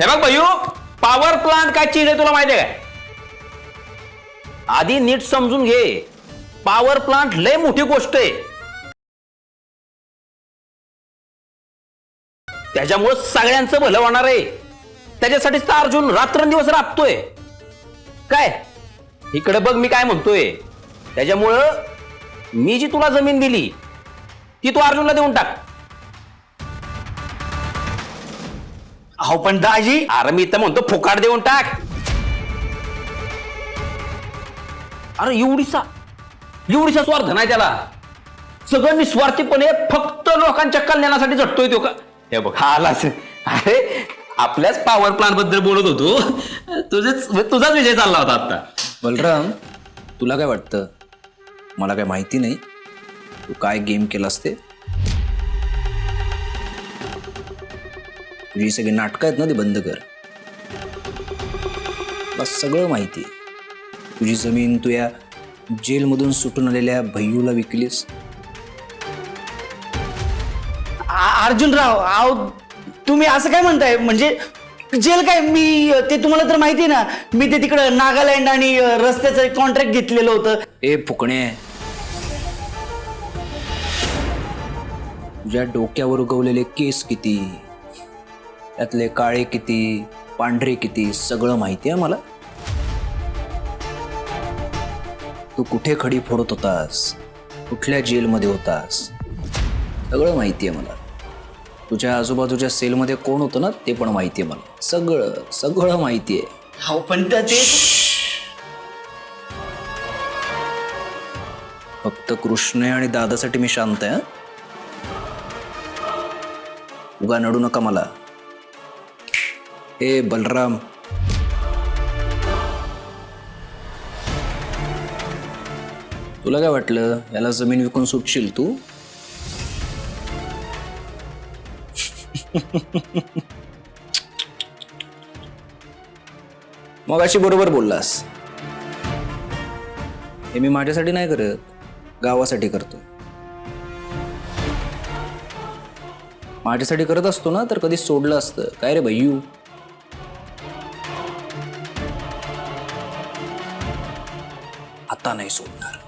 हे बघ Bhaiyu, power plant काय चीज आहे तुला माहिती आहे काय? आधी नीट समजून घे, पॉवर प्लांट लय मोठी गोष्ट आहे. त्याच्यामुळे सगळ्यांचं भलं होणार आहे. त्याच्यासाठीच तर अर्जुन रात्रंदिवस राबतोय. काय इकडे बघ मी काय म्हणतोय. त्याच्यामुळं मी जी तुला जमीन दिली ती तू अर्जुनला देऊन टाक. अहो पण दाजी, अरे मी तर म्हणतो फुकाट देऊन टाक. अरे एवढीसा स्वार्थ नाही त्याला. सगळं निस्वार्थीपणे फक्त लोकांच्या कल्याणासाठी झटतोय तो. का हे बघ हा आलाच. अरे आपल्याच पॉवर प्लांट बद्दल बोलत होतो. तुझाच विषय चालला होता आता. बलराम, तुला काय वाटतं? मला काय माहिती नाही तू काय गेम केलास ते. तुझी सगळी नाटकं आहेत ना, ती बंद कर. मला सगळं माहिती आहे. तुझी जमीन तू या जेलमधून सुटून आलेल्या भैयूला विकलीस. अर्जुनराव, अहो तुम्ही असं काय म्हणताय? म्हणजे जेल काय? मी ते तुम्हाला तर माहिती ना, मी ते तिकडं नागालँड आणि रस्त्याचं कॉन्ट्रॅक्ट घेतलेलं होतं. ए फुकणे, तुझ्या डोक्यावर उगवलेले केस किती, त्यातले काळे किती, पांढरे किती, सगळं माहिती आहे मला. तू कुठे खडी फोडत होतास, कुठल्या जेलमध्ये होतास, सगळं माहिती आहे मला. तुझ्या आजूबाजूच्या सेलमध्ये कोण होतं ना ते पण माहिती आहे मला. सगळं सगळं माहिती आहे. हो पण ते फक्त कृष्ण आणि दादासाठी मी शांत आहे. उगा नडू नका मला. हे बलराम, तुला काय वाटलं याला जमीन विकून सुटशील तू? मग अशी बरोबर बोललास. हे मी माझ्यासाठी नाही करत, गावासाठी करतो. माझ्यासाठी करत असतो ना तर कधी सोडलं असतं. काय रे भैयू? आता नाही सोडणार.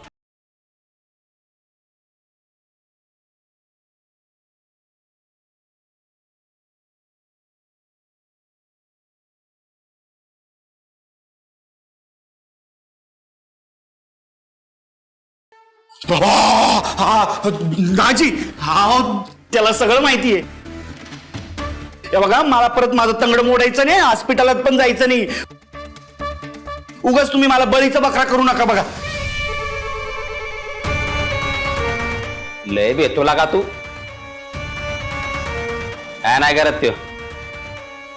दाजी, हा त्याला सगळं माहिती आहे. हे बघा, मला परत माझं तंगड मोडायचं नाही, हॉस्पिटलात पण जायचं नाही. उगाच तुम्ही मला बळीचा बकरा करू नका. बघा लय भेटतो लागा तू. काय नाही करत त्यो.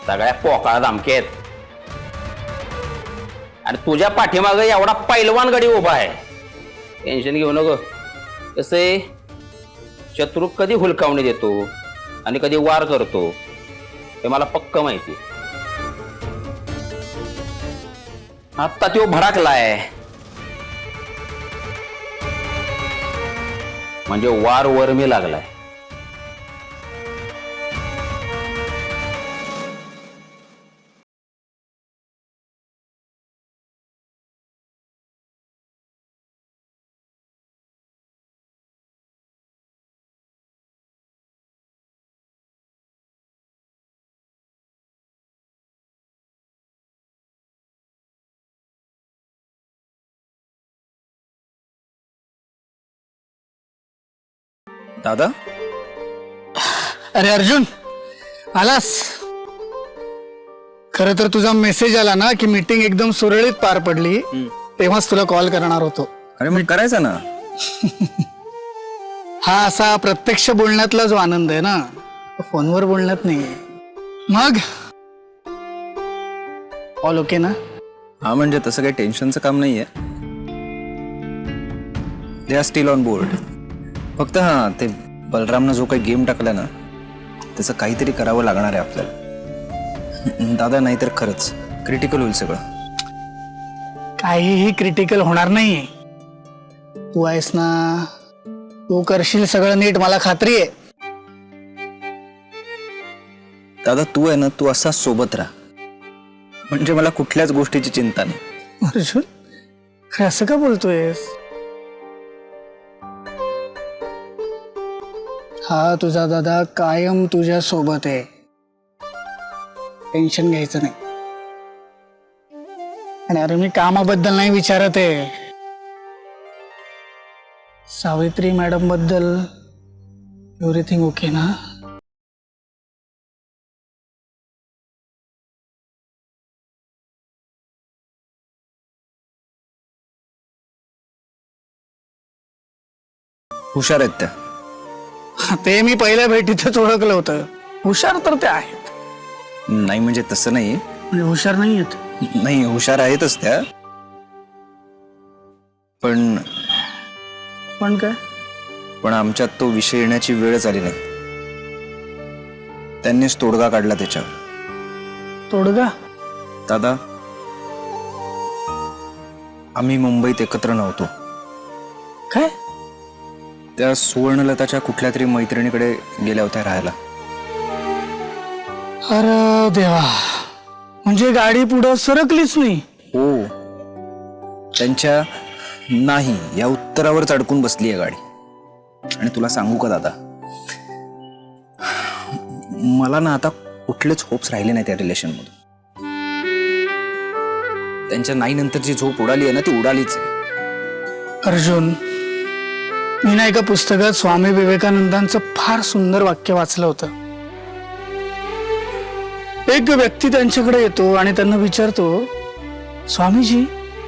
सगळ्या पोकाळा धमके आहेत. आणि तुझ्या पाठीमागं एवढा पैलवान गडी उभा आहे. टेन्शन घेऊ नको. कसे शत्रू कधी हुलकावणी देतो आणि कधी वार करतो हे मला पक्क माहिती. आत्ता तो भडाकलाय म्हणजे वार वरमी लागलाय. दादा, अरे अर्जुन, आलास? खरं तर तुझा मेसेज आला ना की मीटिंग एकदम सुरळीत पार पडली, तेव्हाच तुला कॉल करणार होतो. अरे मग करायचा ना. हा असा प्रत्यक्ष बोलण्यातला जो आनंद आहे ना, फोनवर बोलण्यात नाही. मग ऑल ओके ना? हा म्हणजे तसं काही टेन्शनचं काम नाहीये. They are still on board. फक्त हां, ते बलरामनं जो काही गेम टाकला ना त्याचं काहीतरी करावं लागणार आहे आपल्याला. दादा, नाहीतर खरंच क्रिटिकल होईल सगळं. काहीही क्रिटिकल होणार नाही. तू आहेस ना, तू करशील सगळं नीट, मला खात्री आहे. दादा, तू आहे ना, तू असा सोबत राहा. म्हणजे मला कुठल्याच गोष्टीची चिंता नाही. अर्जुन, खरं असं का बोलतोयस? हा तुझा दादा कायम तुझ्या सोबत आहे, टेन्शन घ्यायचं नाही. आणि अरे मी कामाबद्दल नाही विचारत आहे, सावित्री मॅडम बद्दल. एव्हरीथिंग ओके ना? हुशार आहेत त्या. ते मी पहिल्या भेटीतच ओळखलं होतं. हुशार तर ते आहेत. नाही म्हणजे तसं नाही. म्हणजे हुशार नाही आहेत? नाही, हुशार आहेतच त्या. पण पण काय? पण आमच्यात तो विषय येण्याची वेळच आली नाही. त्यांनीच तोडगा काढला त्याच्यावर. तोडगा? दादा, आम्ही मुंबईत एकत्र नव्हतो. काय? त्या सुवर्णलताच्या कुठल्या तरी मैत्रिणीकडे गेल्या होत्या राहायला. अरे देवा, म्हणजे गाडी पुढं सरकलीच नाही? हो, त्यांच्या नाही या उत्तरावरच अडकून बसली आहे गाडी. आणि तुला सांगू का दादा, मला ना आता कुठलेच होप्स राहिले नाही त्या रिलेशन मधून. त्यांच्या नाही नंतरची झोप उडाली आहे ना, ती उडालीच आहे. अर्जुन, मी ना एका पुस्तकात स्वामी विवेकानंदांचं फार सुंदर वाक्य वाचलं होतं. एक व्यक्ती त्यांच्याकडे येतो आणि त्यांना विचारतो, स्वामीजी,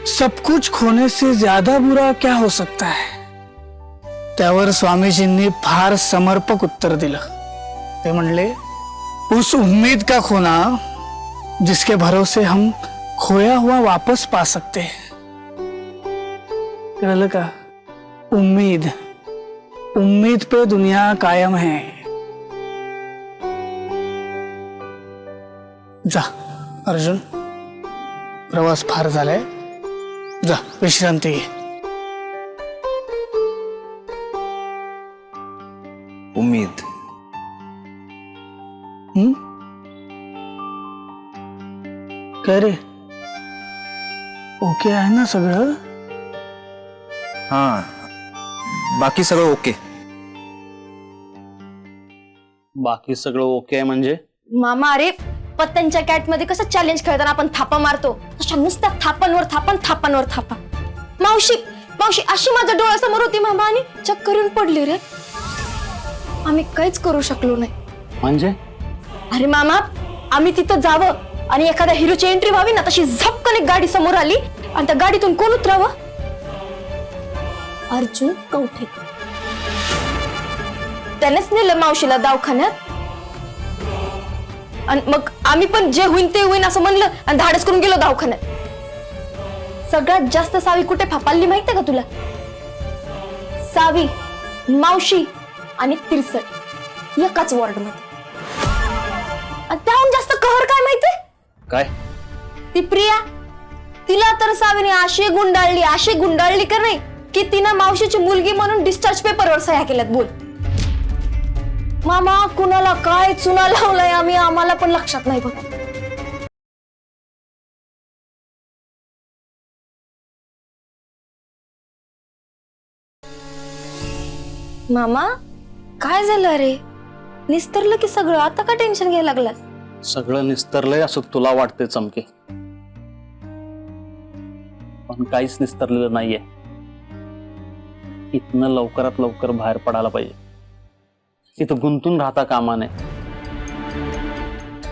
सब कुछ खोने से ज्यादा बुरा क्या हो सकता है? त्यावर स्वामीजींनी फार समर्पक उत्तर दिलं. ते म्हणले, उस उम्मीद का खोना जिसके भरोसे हम खोया हुआ वापस पा सकते हैं. कळलं का? उम्मीद, उम्मीद पे दुनिया कायम है. जा अर्जुन, प्रवास फार झालाय, जा विश्रांती घे. उम्मीद. काय रे, ओके आहे ना सगळं? हा, बाकी सगळं ओके. बाकी सगळं ओके आहे म्हणजे? मामा, अरे पत्त्यांच्या कॅट मध्ये कसं चॅलेंज खेळताना आपण थापा मारतो, तशा नुसत्या थापांवर थापा, थापांवर थापा. मावशी, मावशी अशी माझ्या डोळ्यासमोर होती मामा आणि चक्कर येऊन पडली रे. आम्ही काहीच करू शकलो नाही. म्हणजे? अरे मामा, आम्ही तिथं जावं आणि एखाद्या हिरोची एंट्री व्हावी ना, तशी झपकन एक गाडी समोर आली आणि त्या गाडीतून कोण उतरावं? अर्जुन कवठे. त्यानेच नेलं मावशीला दवाखान्यात. आणि मग आम्ही पण जे होईन ते होईन असं म्हणलं आणि धाडस करून गेलो दवाखान्यात. सगळ्यात जास्त सावी कुठे फापालली माहितीये का तुला? सावी, मावशी आणि तिरसट एकाच वॉर्ड मध्ये. आणि त्याहून जास्त कहर काय माहितीये? काय? ती प्रिया, तिला तर सावीने अशी गुंडाळली का नाही की तिनं मावशीची मुलगी म्हणून डिस्चार्ज पेपरवर सह्या केल्यात. बोल मामा, कुणाला काय चुना लावलाय आम्ही, आम्हाला पण लक्षात नाही बघा. मामा, काय झालं रे? निस्तरलं की सगळं, आता का टेन्शन घ्यायला लागलास? सगळं निस्तरलंय असं तुला वाटतंय चमके, पण काहीच निस्तरलेलं नाहीये. इथनं लवकरात लवकर बाहेर पडायला पाहिजे. तिथं गुंतून राहता कामा नये.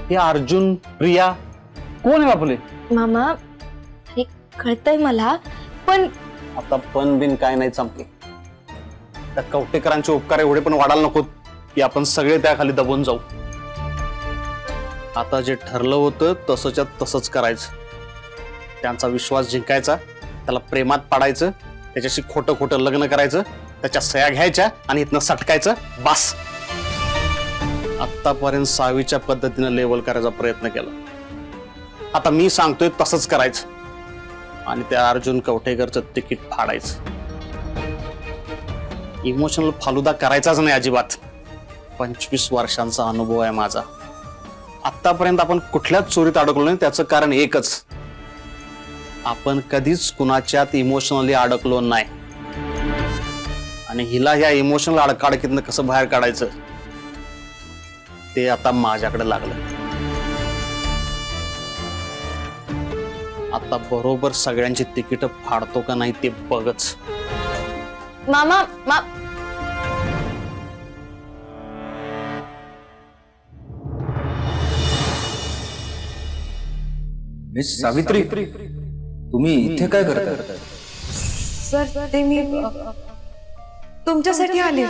हे अर्जुन, प्रिया कोण आहे बापले? मामा, हे कळतंय मला, पण आता पण बिन काय नाही चमके. त्या कवटेकरांचे उपकार एवढे पण वाढायला नकोत की आपण सगळे त्याखाली दबून जाऊ. आता जे ठरलं होतं तसंच्या तसंच करायचं. त्यांचा विश्वास जिंकायचा, त्याला प्रेमात पाडायचं, त्याच्याशी खोटं खोटं लग्न करायचं, त्याच्या सह्या घ्यायच्या आणि इथनं सटकायचं. बस. आतापर्यंत सावीच्या पद्धतीनं लेवल करायचा प्रयत्न केला. आता मी सांगतोय तसंच करायचं आणि त्या अर्जुन कवठेकरचं तिकीट फाडायचं. इमोशनल फालुदा करायचाच नाही अजिबात. 25 वर्षांचा अनुभव आहे माझा. आतापर्यंत आपण कुठल्याच चोरीत अडकलो नाही, त्याचं कारण एकच, आपण कधीच कुणाच्यात इमोशनली अडकलो नाही. आणि हिला ह्या इमोशनल अडकाडकीतनं कसं बाहेर काढायचं ते आता माझ्याकडे लागलं. आता बरोबर सगळ्यांची तिकीट फाडतो का नाही ते बघच. मामा मिस सावित्री, तुम्ही इथे काय करता? सर ते मी तुमच्यासाठी आले.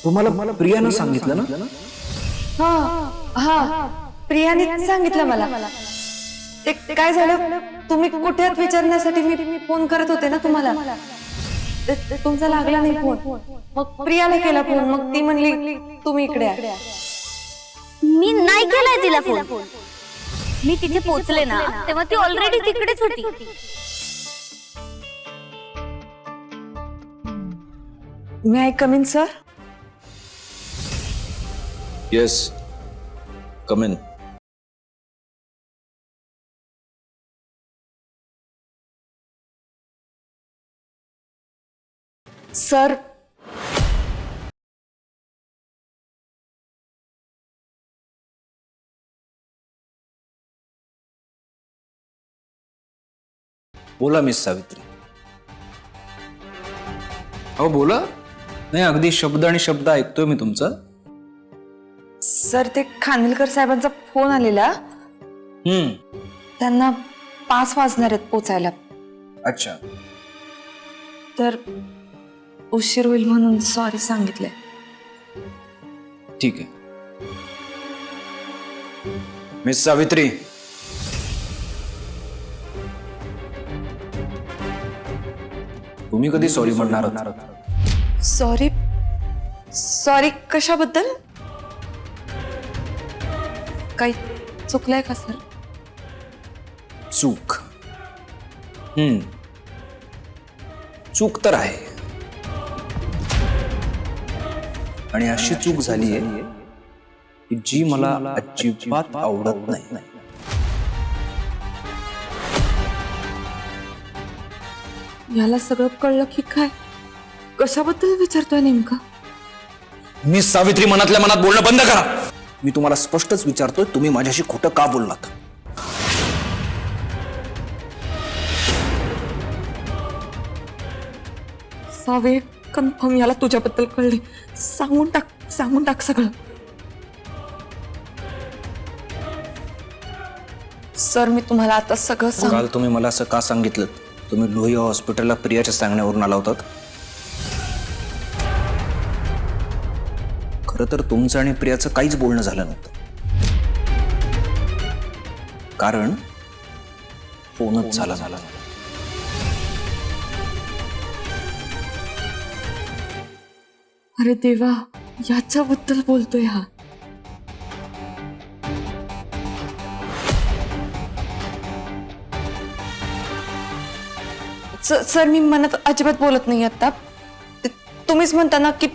तुम्हाला प्रियानं सांगितलं ना? हा प्रियाने सांगितलं मला. ते काय झालं, तुम्ही कुठे आहात विचारण्यासाठी मी फोन करत होते ना तुम्हाला. तुमचा लागला नाही फोन, मग प्रियाला केला फोन, मग ती म्हणली तुम्ही इकडे या. मी नाही केलाय तिला फोन. मी तिथे पोहोचले ना तेव्हा ती ऑलरेडी तिकडेच होती. May I come in sir? Yes, come in. Sir बोला मिस सावित्री. हो बोला. नाही, अगदी शब्द आणि शब्द ऐकतोय मी तुमचा. सर ते खानविलकर साहेबांचा फोन आलेला. त्यांना 5 वाजणार आहेत पोचायला. अच्छा, तर उशीर होईल म्हणून सॉरी सांगितलंय. ठीक आहे. मिस सावित्री, तुम्ही कधी सॉरी म्हणणार आहात? सॉरी कशाबद्दल? काही चुकलंय का सर? चूक चूक तर आहे, आणि अशी चूक झाली आहे की जी मला अजिबात आवडत नाही. याला सगळं कळलं की काय? कशाबद्दल विचारतोय नेमका? मिस सावित्री, मनातल्या मनात बोलणं बंद करा. मी तुम्हाला स्पष्टच विचारतोय, तुम्ही माझ्याशी खोटं का बोललात? सावे, कन्फर्म याला तुझ्याबद्दल कळले. सांगून टाक सगळं. सर मी तुम्हाला आता सगळं सांग. काल तुम्ही मला असं का सांगितलं? तुम्ही लोहिया हॉस्पिटलला प्रियाच्या सांगण्यावरून आला होतात. खरं तर तुमचं आणि प्रियाचं काहीच बोलणं झालं नव्हतं, कारण फोनच झाला. अरे देवा, याच्याबद्दल बोलतोय हा. सर मी मनात अजिबात बोलत नाही आता. तुम्हीच म्हणता ना की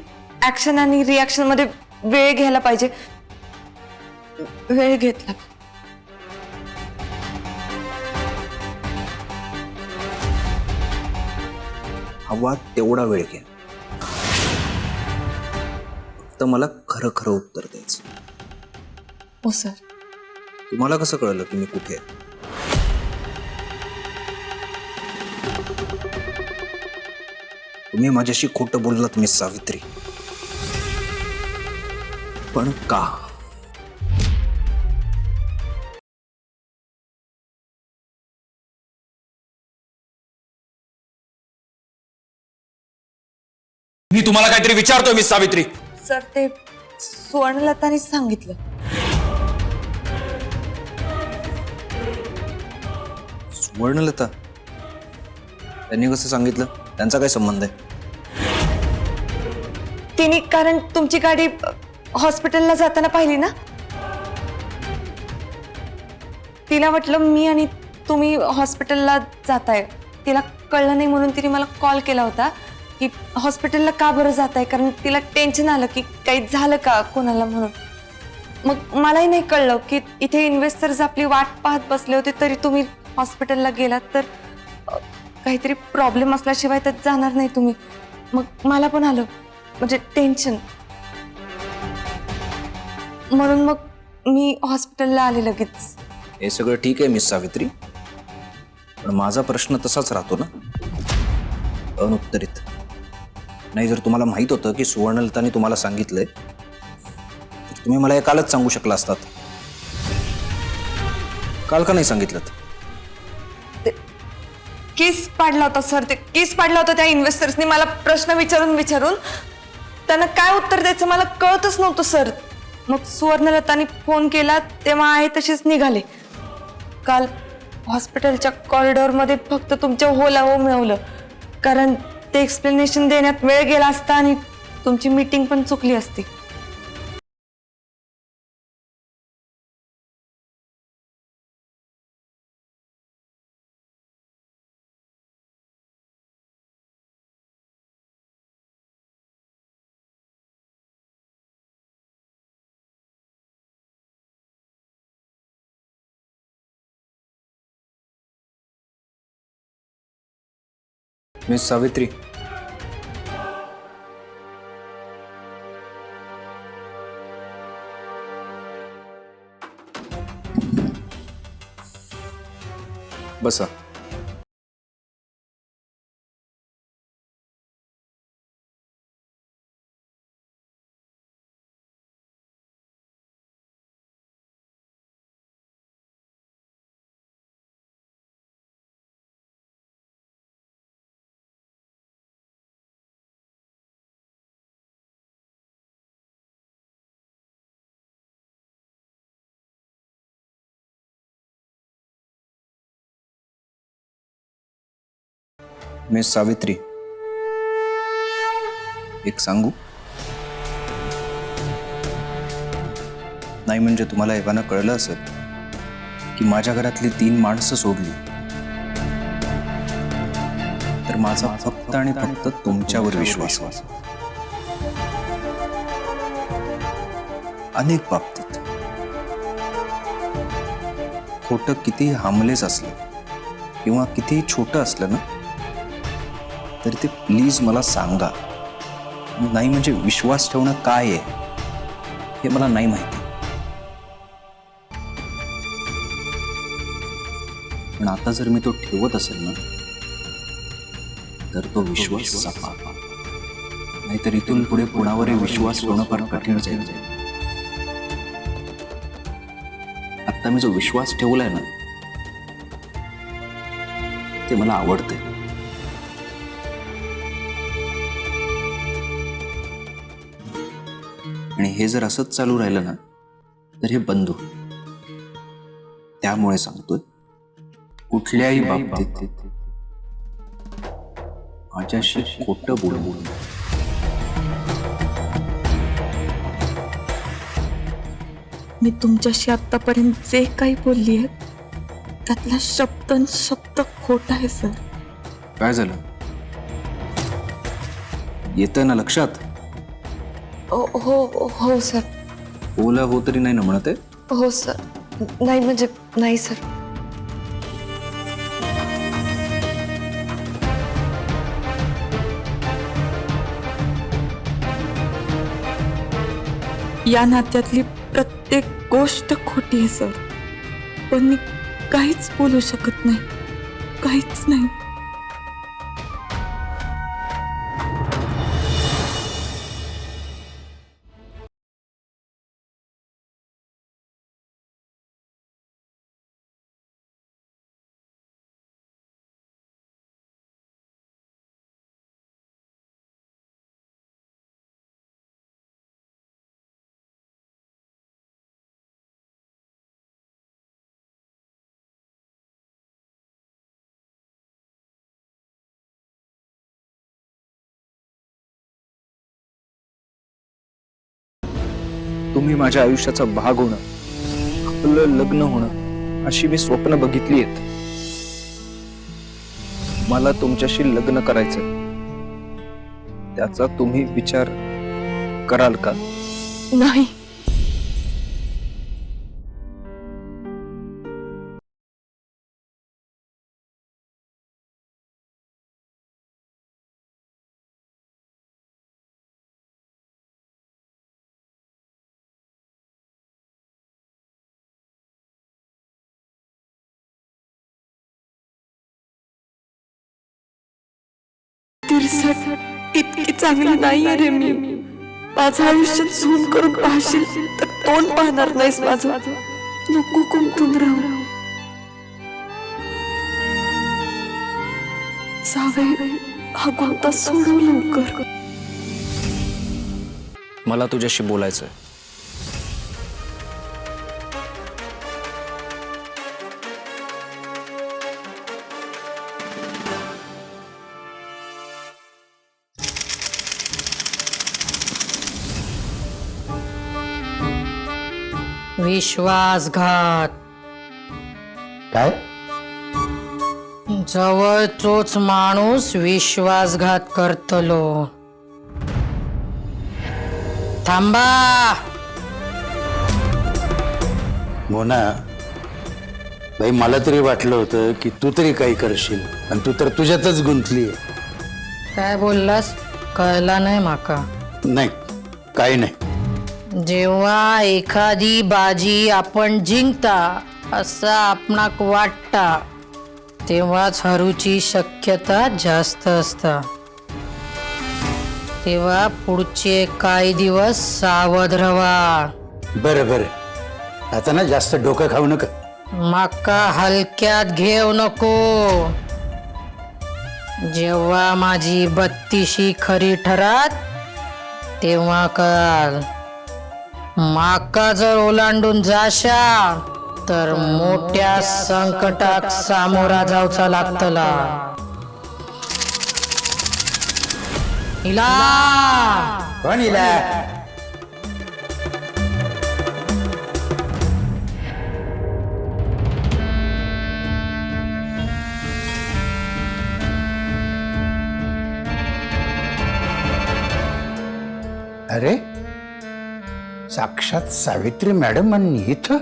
ऍक्शन आणि रिॲक्शन मध्ये वेळ घ्यायला पाहिजे. वेळ घेतला. हवा तेवढा वेळ घ्या, फक्त मला खरं खरं उत्तर द्यायचं. हो सर. तुम्हाला कसं कळलं की मी कुठे आहे? तुम्ही माझ्याशी खोटं बोललात मिस सावित्री, पण का? मी तुम्हाला काहीतरी विचारतोय मिस सावित्री. सर ते सुवर्णलताने सांगितलं. सुवर्णलता? त्यांनी कसं सांगितलं? त्यांचा काय संबंध आहे? तिने कारण तुमची गाडी हॉस्पिटलला जाताना पाहिली ना. तिला वाटलं मी आणि तुम्ही हॉस्पिटलला जाताय. तिला कळलं नाही म्हणून तिने मला कॉल केला होता की हॉस्पिटलला का बरं जाताय, कारण तिला टेन्शन आलं की काही झालं का कोणाला म्हणून. मग मलाही नाही कळलं की इथे इन्व्हेस्टर्स आपली वाट पाहत बसले होते, तरी तुम्ही हॉस्पिटलला गेलात तर काहीतरी प्रॉब्लेम असल्याशिवाय त्यात जाणार नाही तुम्ही. मग मला पण आलं म्हणजे टेन्शन, म्हणून मग मी हॉस्पिटलला आले लगेच. हे सगळं ठीक आहे मिस सावित्री, पण माझा प्रश्न तसाच राहतो ना, अनुत्तरित. नाही, जर तुम्हाला माहित होतं की सुवर्णलताने तुम्हाला सांगितलंय तर तुम्ही मला हे कालच सांगू शकला असतात. काल का नाही सांगितलं? केस पाडला होता सर, ते केस पाडला होता त्या इन्व्हेस्टर्सनी. मला प्रश्न विचारून त्यांना काय उत्तर द्यायचं मला कळतच नव्हतं सर. मग सुवर्णलतानी फोन केला तेव्हा आहे तसेच निघाले. काल हॉस्पिटलच्या कॉरिडॉरमध्ये फक्त तुमच्या होला हो मिळवलं, कारण ते एक्सप्लेनेशन देण्यात वेळ गेला असता आणि तुमची मीटिंग पण चुकली असती. मिस सावित्री, बसा. मिस सावित्री, एक सांगू? नाही म्हणजे तुम्हाला एव्हाना कळलं असेल की माझ्या घरातली 3 माणसं सोडली तर माझा फक्त आणि फक्त तुमच्यावर विश्वास आहे. अनेक बाबतीत खोटं कितीही हार्मलेस असलं किंवा कितीही छोटं असलं ना, तर ते प्लीज मला सांगा. नाही म्हणजे विश्वास ठेवणं काय आहे हे मला नाही माहिती, पण आता जर मी तो ठेवत असेल ना तर तो विश्वास सापा. नाहीतर इथून पुढे कोणावरही विश्वास ठेवणं फार कठीण जाईल. आता मी जो विश्वास ठेवलाय ना ते मला आवडते. आणि हे जर असंच चालू राहिलं ना तर हे बंद होईल. त्यामुळे सांगतोय, कुठल्याही बाबतीत माझ्याशी खोटं बोलू. मी तुमच्याशी आतापर्यंत जे काही बोलली आहे त्यातला शब्द खोटा आहे सर. काय झालं? येतंय ना लक्षात? हो सर. ओला हो तरी नाही ना म्हणत आहे? हो सर. नाही म्हणजे नाही सर. या नात्यातली प्रत्येक गोष्ट खोटी आहे सर, पण मी काहीच बोलू शकत नाही, काहीच नाही. तुम्ही माझ्या आयुष्याचा भाग होणं, आपलं लग्न होणं अशी मी स्वप्न बघितली आहेत. मला तुमच्याशी लग्न करायचं, त्याचा तुम्ही विचार कराल का? नाही, तुझ्यासाठी इतकी चांगली नाहीये रे मी. माझं आयुष्यात झूम करून पाहशील तर तोंड पाहणार नाहीस माझं. नको कुंकून राहू. सावे हा कोणता सोडव लवकर. मला तुझ्याशी बोलायचंय. विश्वासघात. काय? जवळचोच माणूस विश्वासघात करतलो. थांबा. मोना बाई, मला तरी वाटलं होतं की तू तरी काही करशील आणि तू तर तुझ्यातच गुंतली. काय बोललास कळला नाही माका. नाही, काही नाही. जेव्हा एखादी बाजी आपण जिंकता असा आपणाक वाटता तेव्हाच हरूची शक्यता जास्त असता. तेव्हा पुढचे काही दिवस सावध रहा. बरं बरं, आता ना जास्त डोकं खाऊ नका. माका हलक्यात घेऊ नको. जेव्हा माझी 32शी खरी ठरात तेव्हा कळाल. माका जर ओलांडून जाशा तर मोठ्या संकटात सामोरा जाऊचा लागतला. इला कोण इला? अरे, साक्षात सावित्री मॅडम आणि इथं.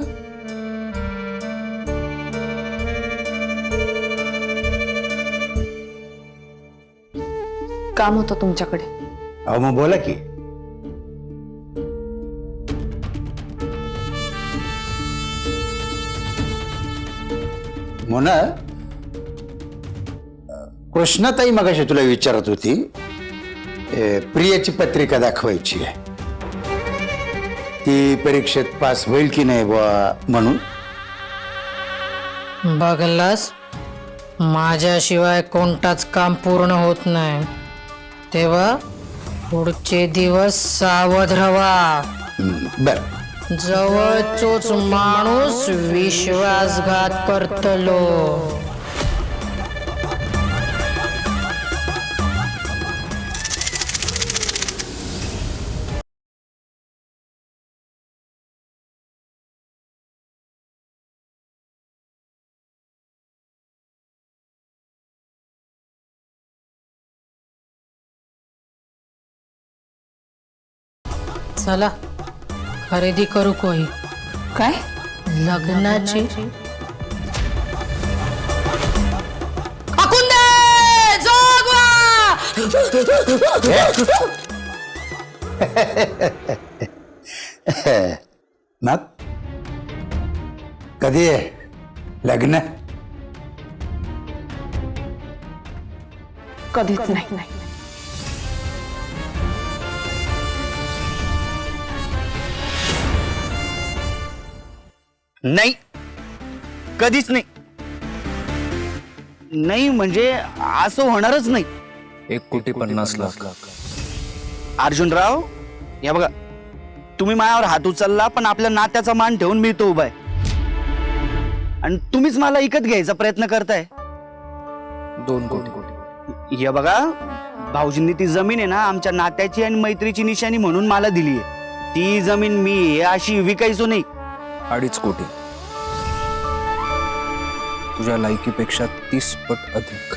काम होतं तुमच्याकडे. अहो मग बोला की. मोना, कृष्णाताई मगाशी तुला विचारत होती, प्रियाची पत्रिका दाखवायची आहे, ती परीक्षेत पास होईल की नाही बुवा म्हणून. बघलास, माझ्याशिवाय कोणताच काम पूर्ण होत नाही. तेव्हा पुढचे दिवस सावध रहा. बर. जवळचोच माणूस विश्वासघात करतलो. चला खरेदी करू कोही. काय? लग्नाची. आकुंदे, जोगवा. मग कधी आहे लग्न? कधीच नाही. नाही, कधीच नाही. नाही म्हणजे असं होणारच नाही. 1,50,00,000. अर्जुनराव, या बघा, तुम्ही माझ्यावर हात उचलला पण आपल्या नात्याचा मान ठेवून मी तो उभा आहे. आणि तुम्हीच मला इकत घ्यायचा प्रयत्न करताय. 2 कोटी. हे बघा, भाऊजींनी ती जमीन आहे ना आमच्या नात्याची आणि मैत्रीची निशाणी म्हणून मला दिली आहे. ती जमीन मी अशी विकायचो नाही. 2.5 कोटी. तुझ्या लायकीपेक्षा 30 पट अधिक.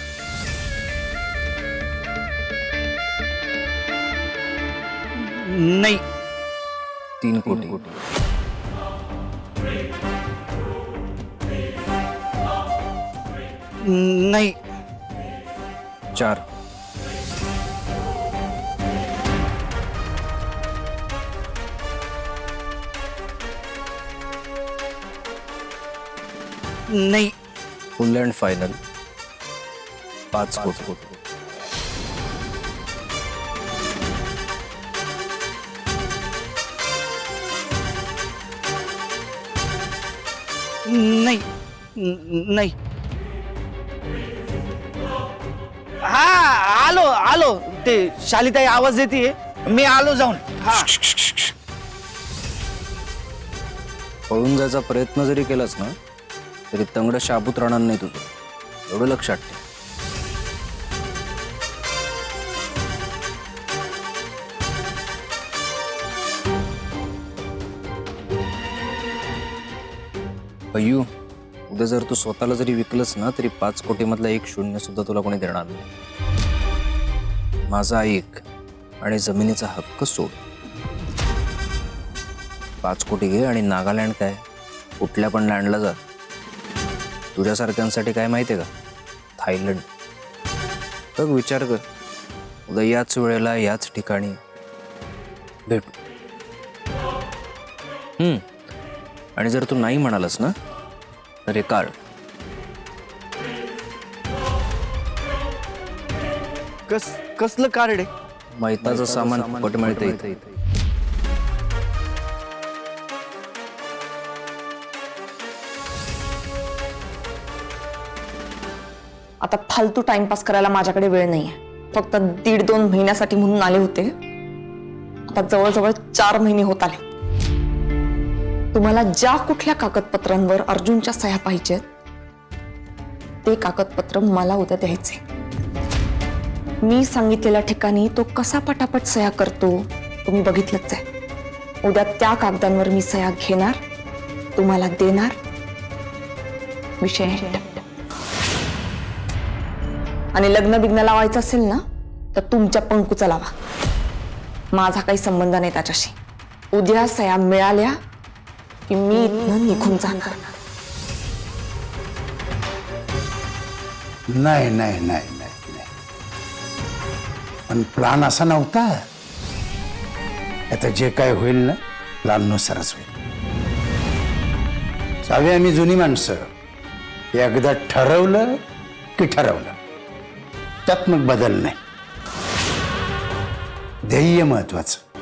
नाही. 3 कोटी. नाही. 4. नाही. फुल अँड फायनल 5 कोटी. नाही नाही. हा आलो आलो. ते शालिताई आवाज देते, मी आलो जाऊन. हा पळून जायचा प्रयत्न जरी केलास ना तरी तंगड शाबूत राहणार नाही तुझं, एवढं लक्षात ठेव. अय्यू, उद्या जर तू स्वतःला जरी विकलंस ना तरी 5 कोटीमधला 1 शून्य सुद्धा तुला कोणी देणार नाही. माझा ऐक आणि जमिनीचा हक्क सोड. 5 कोटी घे आणि नागालँड काय कुठल्या पण लँडला जा. तुझ्यासारख्यांसाठी काय माहिती आहे का? थायलंड. बघ, विचार कर, उद्या याच वेळेला याच ठिकाणी भेटू. आणि जर तू नाही म्हणालास ना तर हे काढ. कसलं कार्ड आहे? मैताचं सामान पट मिळतं इथे. आता फालतू टाइमपास करायला माझ्याकडे वेळ नाहीये. फक्त 1.5-2 महिन्यासाठी म्हणून आले होते. आता जवळजवळ 4 महिने होत आले. तुम्हाला ज्या कुठल्या कागदपत्रांवर अर्जुनच्या सह्या पाहिजेत ते कागदपत्र मला उद्या द्यायचे. मी सांगितलेल्या ठिकाणी तो कसा पटापट सह्या करतो तुम्ही बघितलंच आहे. उद्या त्या कागदांवर मी सह्या घेणार, तुम्हाला देणार, विषय आहे. आणि लग्न बिग्न लावायचं असेल ना तर तुमच्या पंकूचा लावा. माझा काही संबंध नाही त्याच्याशी. उद्या सह्या मिळाल्या की मी इथनं निघून जाणार. नाही नाही नाही नाही नाही, पण प्लान असा नव्हता. आता जे काय होईल ना प्लाननुसारच होईल. सावी, आम्ही जुनी माणसं, एकदा ठरवलं की ठरवलं, त्यात मग बदल नाही. ध्येय महत्वाचं,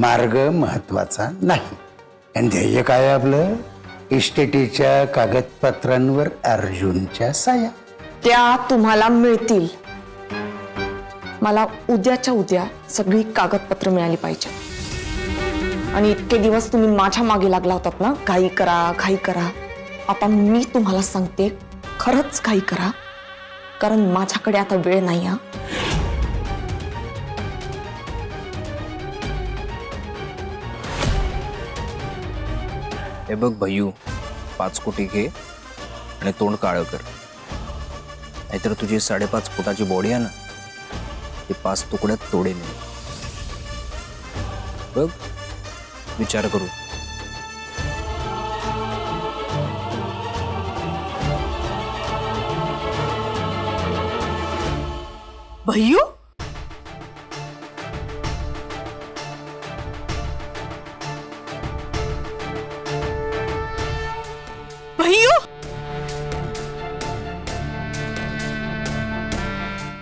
मार्ग महत्वाचा नाही. आणि ध्येय काय आपलं? इस्टेटीच्या कागदपत्रांवर अर्जुनच्या सह्या. त्या तुम्हाला मिळतील. मला उद्याच्या उद्या सगळी कागदपत्र मिळाली पाहिजे. आणि इतके दिवस तुम्ही माझ्या मागे लागला होतात ना, घाई करा घाई करा. आता मी तुम्हाला सांगते, खरंच घाई करा, कारण माझ्याकडे आता वेळ नाही. हा, हे बघ भय्यू, 5 कोटी घे आणि तोंड काळं कर. नाहीतर तुझी 5.5 फुटाची बॉडी आहे ना ती 5 तुकड्यात तोडेल. बघ, विचार करू. भय्यू, भय्यू,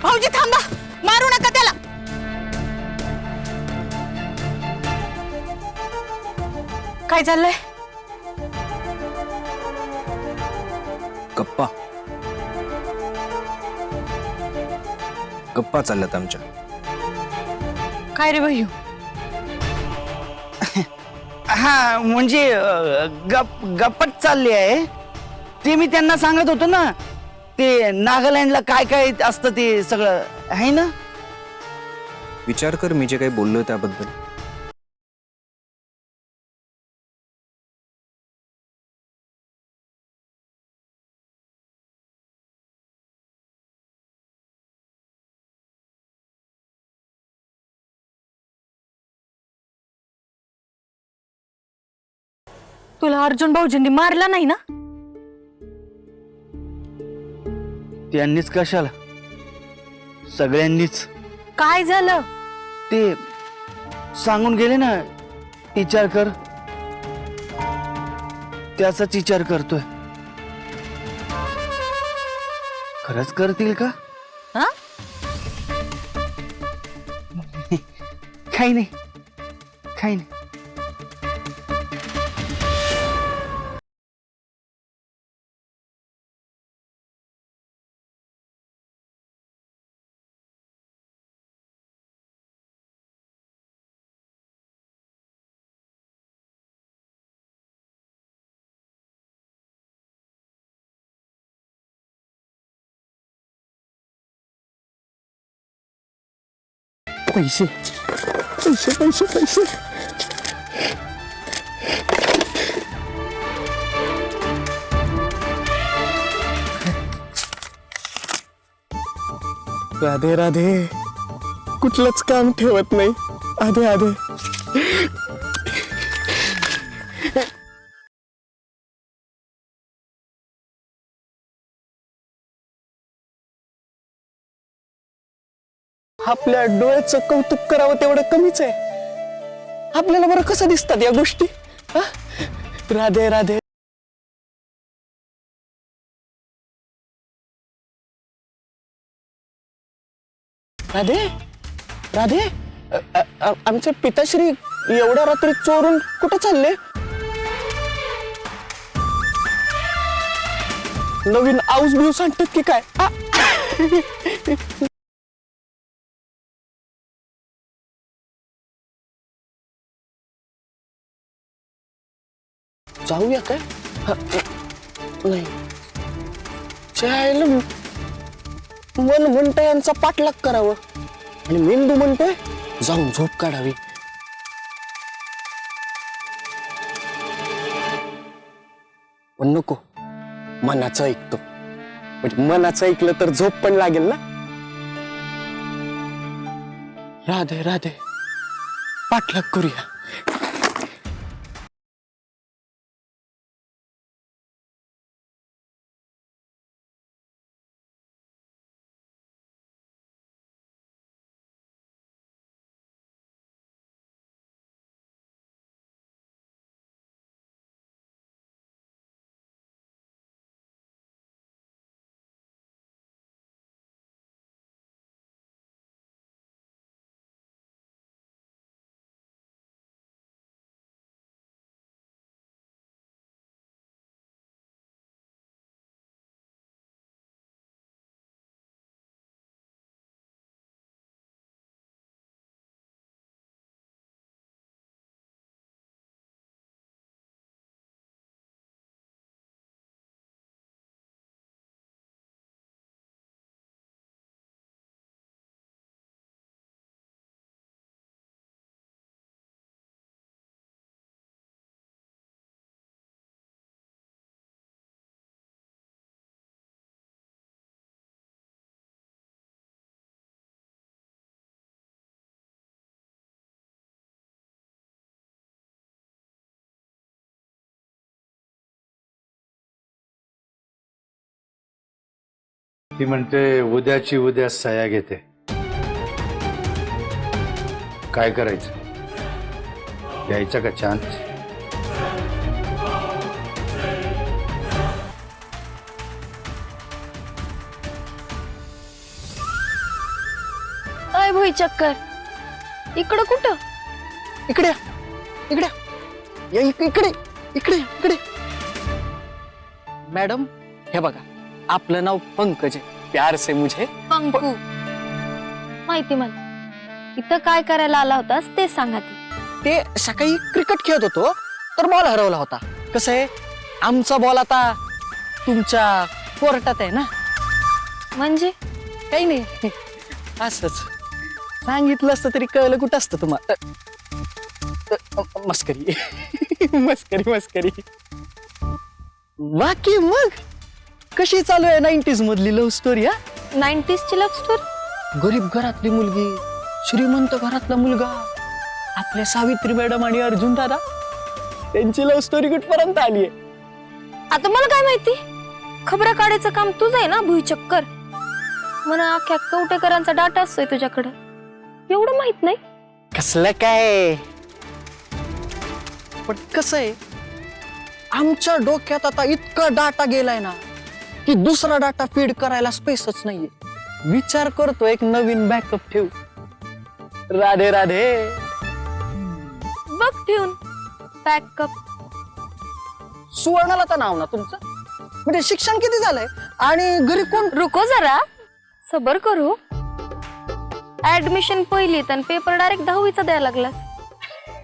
भाऊजी थांबा, मारू नका त्याला. काय चाललंय? गप्पा गप्पा चालल्यात आमच्या. काय रे भय्यू? हा म्हणजे गप्पट चालली आहे. ते मी त्यांना सांगत होतो ना, ते नागालँडला काय काय असतं ते सगळं आहे ना. विचार कर मी जे काही बोललोय त्याबद्दल. तुला अर्जुन भाऊजींनी मारला नाही ना? त्यांनीच कशाला, सगळ्यांनीच. काय झालं? ते सांगून गेले ना, विचार कर. त्याचाच विचार करतोय. खरंच करतील का? हा? काही नाही, काही नाही. पैसे पैसे पैसे पैसे राधे राधे कुठलंच काम ठेवत नाही आधे आधे आपल्या डोळ्याचं कौतुक करावं तेवढं कमीच आहे. आपल्याला बरं कसं दिसतात या गोष्टी. हा? राधे राधे राधे राधे आमचे पिताश्री एवढ्या रात्री चोरून कुठे चालले. नवीन आऊस बिऊस आणतात की काय. जाऊया काय. नाही मन म्हणतंय यांचा पाठलाग करावं आणि मेंदू म्हणतोय जाऊन झोप काढावी. पण नको, मनाचं ऐकतो. म्हणजे मनाचं ऐकलं तर झोप पण लागेल ना. राधे राधे पाठलाग करूया. ती म्हणते उद्याची उद्या सया घेते. काय करायचं, घ्यायचा का चान्स. अय भुई चक्कर, इकडं कुठं. इकडे या, इकडे या, इकडे इकडे इकडे. मॅडम हे बघा, आपलं नाव पंकज आहे. प्यार से मुझे पंकू. माहिती मला. इथं काय करायला आला होतास ते सांगा. ते सकाळी क्रिकेट खेळत होतो तर बॉल हरवला होता. कसं आहे, आमचा बॉल आता तुमच्या कोर्टात आहे ना. म्हणजे काही नाही, असंच सांगितलं असतं तरी कळलं कुठं असतं तुम्हाला. मस्करी मस्करी मस्करी. बाकी मग कशी चालू आहे 90s मधली लव्ह स्टोरी. हा 90s ची लव्ह स्टोरी. गरीब घरातली मुलगी, श्रीमंत घरातला मुलगा, आपल्या सावित्री मॅडम आणि अर्जुन दादा, त्यांची लव्ह स्टोरी कुठपर्यंत आली आहे. आता मला काय माहिती. खबरा काढायचं काम तुझं आहे ना भुई चक्कर. मला अख्ख्या कवटेकरांचा डाटा असतोय तुझ्याकडं, एवढं माहित नाही. कसलं काय. पण कसं आहे, आमच्या डोक्यात आता इतका डाटा गेलाय ना की दुसरा डाटा फीड करायला स्पेसच नाहीये. विचार करतो एक नवीन बॅकअप ठेवू. राधे राधे. बघ ठेवून बॅकअप. सुवर्णाला तर नाव ना तुमचं. म्हणजे शिक्षण किती झालंय आणि घरी कोण. रुको जरा, सबर करू. ऍडमिशन पहिलीत आणि पेपर डायरेक्ट 10वीचा द्यायला लागलास.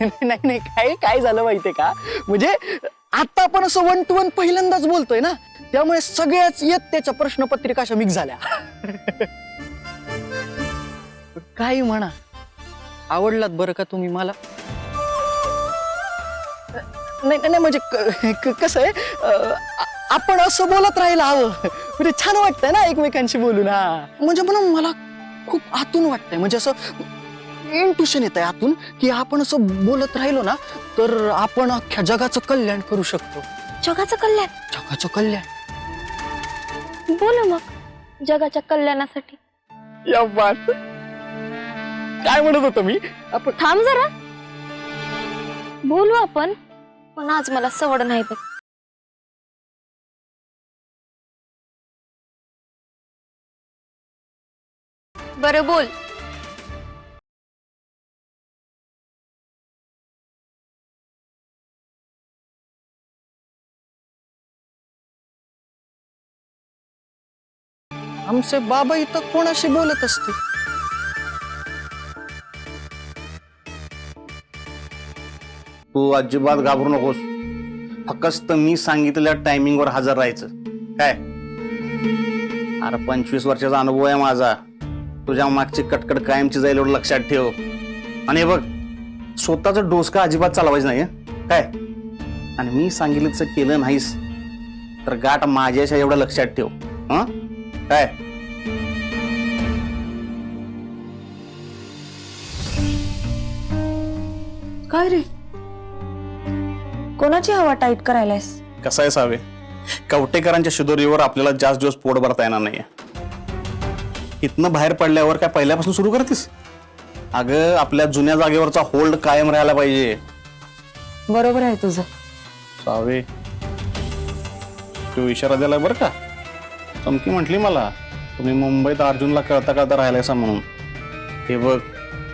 नाही नाही, काय काय झालं माहितीये का, म्हणजे आता आपण असं 1 to 1 पहिल्यांदाच बोलतोय ना, त्यामुळे सगळ्याच इयत्तेच्या प्रश्नपत्रिका अशा मिक्स झाल्या. काही म्हणा, आवडलात बरं का तुम्ही मला. नाही नाही म्हणजे कसं आहे, आपण असं बोलत राहायला हवं म्हणजे छान वाटतंय ना एकमेकांशी बोलून. हा म्हणजे मला खूप आतून वाटतंय, म्हणजे असं इंट्युशन येत आहे आतून की आपण असं बोलत राहिलो ना तर आपण अख्ख्या जगाचं कल्याण करू शकतो. जगाचं कल्याण. जगाचं कल्याण. बोलू मग जगाच्या कल्याणासाठी. या बात. काय म्हणत होतो मी? आपण थांब जरा, बोलू आपण, पण आज मला सवड नाही बघ. बरं बोल. आमचे बाबा इथं कोणाशी बोलत असते? तू अजिबात घाबरू नकोस. फक्त मी सांगितलेल्या टायमिंगवर हजर राहायचं काय. अरे 25 वर्षाचा अनुभव आहे माझा. तुझ्या मागची कटकट कायमची जाईल एवढं लक्षात ठेव. आणि हे बघ, स्वतःचं डोसका अजिबात चालवायचं नाही काय. आणि मी सांगितलं केलं नाहीस तर गाठ माझ्याशा एवढं लक्षात ठेव. हा काय. काय रे, कोणाची हवा टाईट करायलास? कसं आहे सावे, कवटेकरांच्या शिदोरीवर आपल्याला जास्त दिवस पोट भरता येणार नाहीये. इथनं बाहेर पडल्यावर काय पहिल्यापासून सुरू करतेस? अगं आपल्या जुन्या जागेवरचा होल्ड कायम राहायला पाहिजे. बरोबर आहे तुझं. सावे तू इशारा दिलाय बरं का. चमकी म्हटली मला तुम्ही मुंबईत अर्जुनला कळता कळता राहिलायसा म्हणून. हे बघ,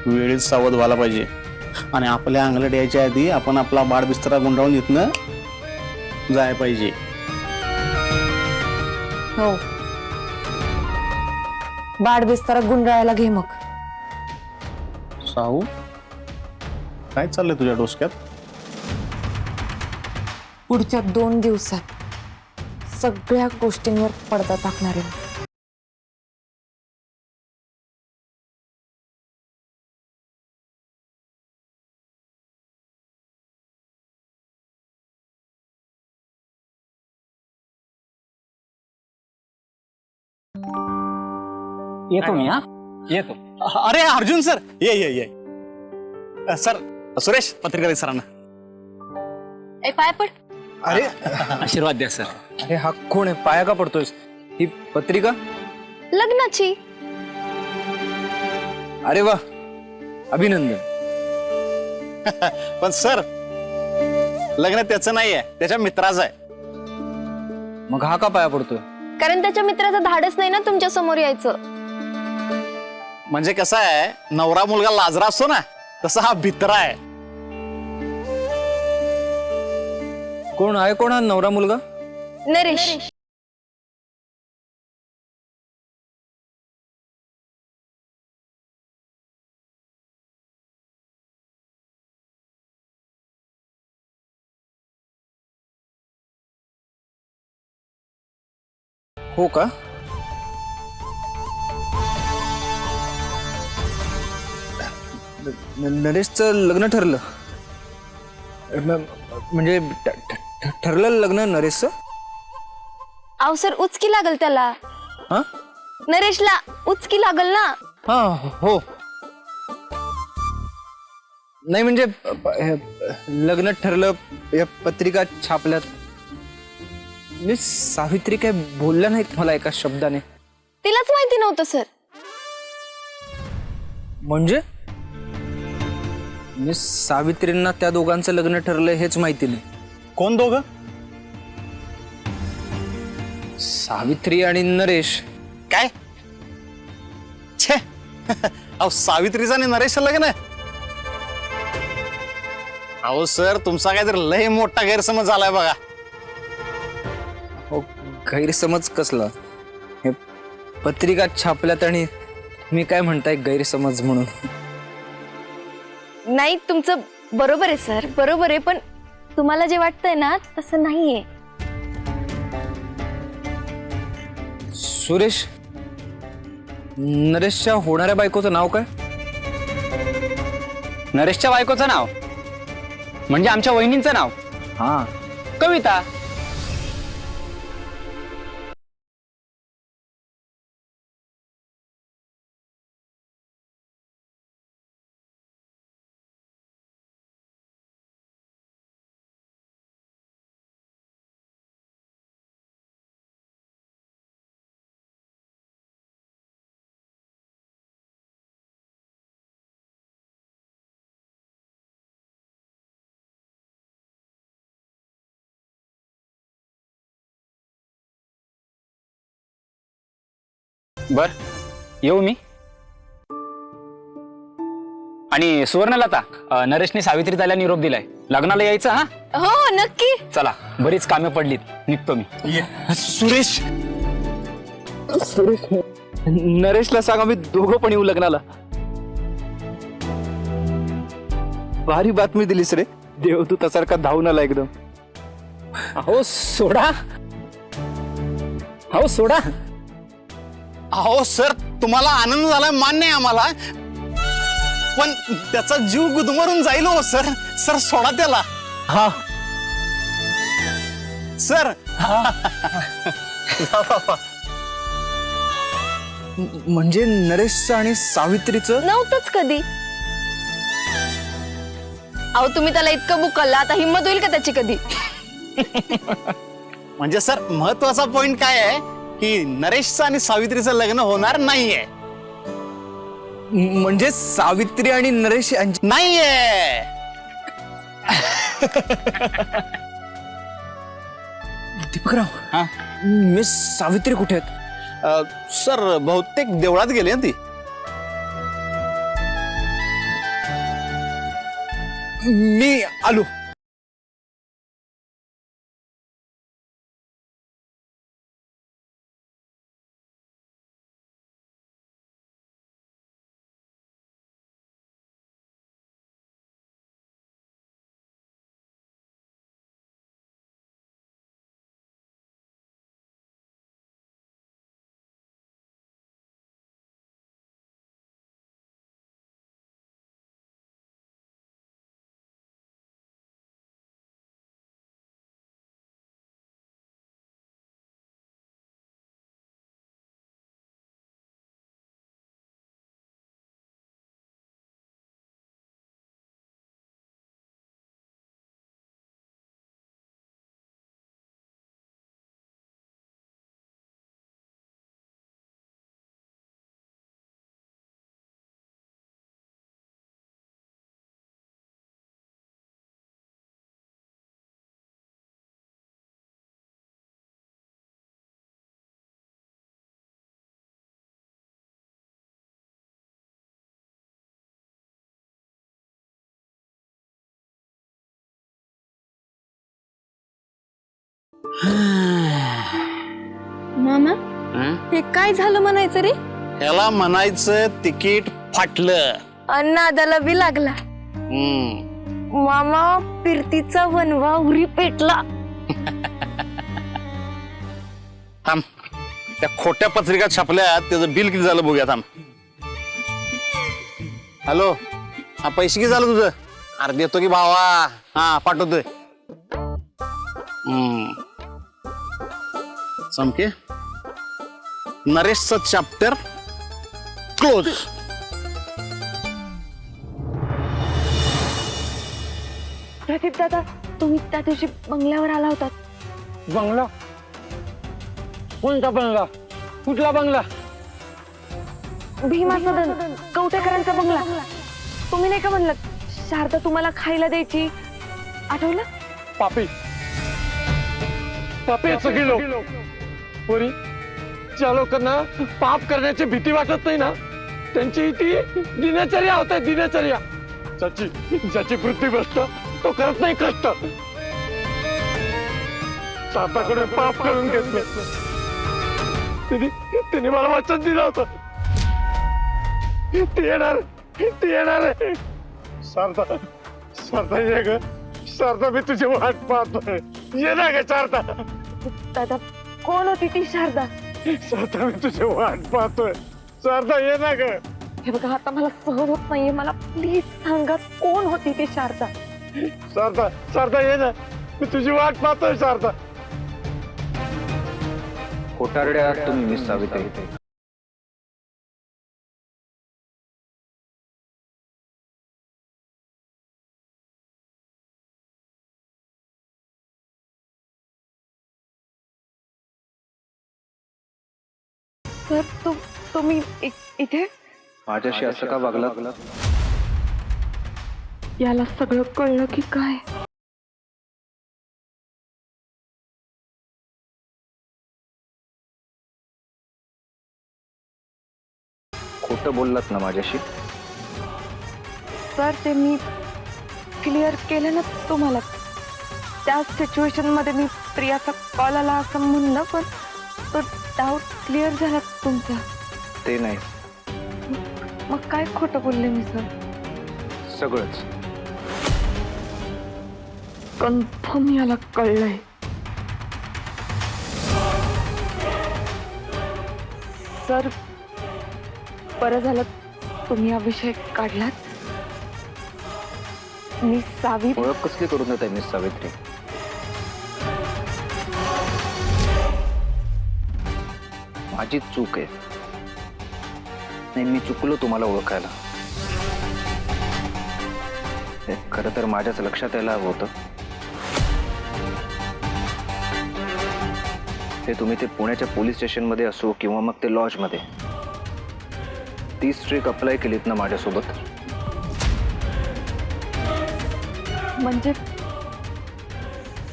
वेळीच सावध व्हायला पाहिजे. आणि आपल्या अंगलट यायच्या आधी आपण आपला बाळ बिस्तरा गुंडाळून इथनं जायला पाहिजे. हो, बाड बिस्तारा गुंडाळायला घे मग. साहू काय चाललंय तुझ्या डोसक्यात? पुढच्या 2 दिवसात सगळ्या गोष्टींवर पडदा टाकणार आहे. येतो मी. हा येतो. अरे अर्जुन सर, ये सर. सुरेश पत्रकार सरांना. ए पाय पड. अरे आशीर्वाद द्या सर. अरे हा कोण आहे? पाया का पडतोयस? ही पत्रिका? लग्नाची. अरे वा, अभिनंदन. पण सर लग्न त्याचं नाहीये, त्याच्या मित्राचं आहे. मग हा का पाया पडतोय? कारण त्याच्या मित्राचं धाडच नाही ना तुमच्या समोर यायचं. म्हणजे कसं आहे, नवरा मुलगा लाजरा असतो ना, तसा हा भित्रा आहे. कोण आहे? कोण हा नवरा मुलगा? नरेश. हो का? नरेशचं लग्न ठरलं? म्हणजे ठरलं लग्न नरेशचं? अहो सर, उचकी लागल त्याला. हा नरेशला उचकी लागल ना. हा हो. नाही म्हणजे लग्न ठरलं, या पत्रिका छापल्यात. मी सावित्री काय बोलल्या नाहीत मला एका शब्दाने. तिलाच माहिती नव्हतं सर. म्हणजे मी सावित्रींना त्या दोघांचं लग्न ठरलंय हेच माहिती नाही. कोण दोघं? सावित्री आणि नरेश. काय छे अहो सावित्रीचा आणि नरेश लग्न? अहो सर, तुमचा काहीतरी लय मोठा गैरसमज झालाय बघा. हो, गैरसमज कसला? हे पत्रिका छापल्यात आणि मी काय म्हणताय गैरसमज म्हणून? नाही, तुमचं बरोबर आहे सर, बरोबर आहे. पण तुम्हाला जे वाटतंय ना तसं नाहीये. सुरेश, नरेशच्या होणाऱ्या बायकोचं नाव काय? नरेशच्या बायकोचं नाव म्हणजे आमच्या वहिनींचं नाव हा कविता. बर येऊ मी. आणि सुवर्णलता, नरेशने सावित्री ताईला निरोप दिलाय, लग्नाला यायचं. हा हो हो नक्की. चला, बरीच कामे पडलीत, निघतो मी. सुरेश, नरेशला सांग आम्ही दोघं पण येऊ लग्नाला. भारी बातमी दिलीस रे, देवदूतासारखा धावून आला एकदम. अहो सोडा, अहो सोडा. अहो सर, तुम्हाला आनंद झाला मान्य आहे आम्हाला, पण त्याचा जीव गुदमरून जाईल हो सर. सर सोडा त्याला. हा सर. म्हणजे नरेशचं आणि सावित्रीचं नव्हतंच कधी. अहो तुम्ही त्याला इतकं बुकलला, आता हिंमत होईल का त्याची कधी? म्हणजे सर महत्वाचा पॉइंट काय आहे की नरेशचं आणि सावित्रीचं लग्न होणार नाहीये. म्हणजे सावित्री आणि नरेश यांची नाहीये. दीपकराव, मिस सावित्री कुठे आहेत? सर बहुतेक देवळात गेले ना ती. मी आलो. मामा हे काय झालं म्हणायचं रे? ह्याला म्हणायचं तिकीट फाटलं. अन्नादाला बी लागला. मामा फिरतीचा वनवा उरी पेटला. थांब, त्या खोट्या पत्रिका छापल्या, त्याचं बिल किती झालं बघूया. थांब. हॅलो, हा पैसे किती झालं तुझं? अरे देतो की भावा. हा पाठवतोय. समके, नरेशचं चॅप्टर क्लोज. प्रदीप दादा, तुम्ही त्या दिवशी बंगल्यावर आला होता. बंगला? कोणता बंगला? कुठला बंगला? भीमा सदन, कवटेकरांचा बंगला. तुम्ही नाही का म्हणलं शारदा तुम्हाला खायला द्यायची, आठवलं? पापी पापी सगळी लोक पोरी, ज्या लोकांना पाप करण्याची भीती वाटत नाही ना, त्यांची ती दिनचर्या होत आहे. दिनचर्या ज्याची वृत्ती भ्रष्ट, तो करत नाही कष्ट. साताकडे पाप करून घेतलं. तिने मला वचन दिलं होतं, ती येणार आहे. शारदा, शारदा ये ग. शारदा, मी तुझी वाट पाहतोय. ये ना ग शारदा. दादा, कोण होती ती शारदा? शारदा, मी तुझी वाट पाहतोय. शारदा, ये ना ग. हे बघा आता मला सहन होत नाहीये, मला प्लीज सांगा कोण होती ती शारदा? शारदा, शारदा ये ना, मी तुझी वाट पाहतोय शारदा. खोटारड्या तुम्ही मिस सावित्री. सर तुम्ही इथे? माझ्याशी असं का वागला? याला सगळं कळलं की काय? खोटं बोललात ना माझ्याशी? सर ते मी क्लिअर केलं ना तुम्हाला. त्या सिच्युएशन मध्ये मी प्रियाचा कॉल आला असं म्हणलं, पण तो डाऊट क्लिअर झाला तुमचा. ते नाही, मग काय खोटं बोलले मी सर? सगळंच. कन्फर्म याला कळलंय. सर बरं झालं तुम्ही हा विषय काढलात. मी सावी. ओळख कसली करून देत आहे मिस सावित्री? माझी चूक आहे. नाही, मी चुकलो तुम्हाला ओळखायला. खरं तर माझ्याच लक्षात यायला हवं होतं. ते तुम्ही ते पुण्याच्या पोलीस स्टेशन मध्ये असो किंवा मग ते लॉज मध्ये, तीच ट्रिक अप्लाय केलीत ना माझ्यासोबत. म्हणजे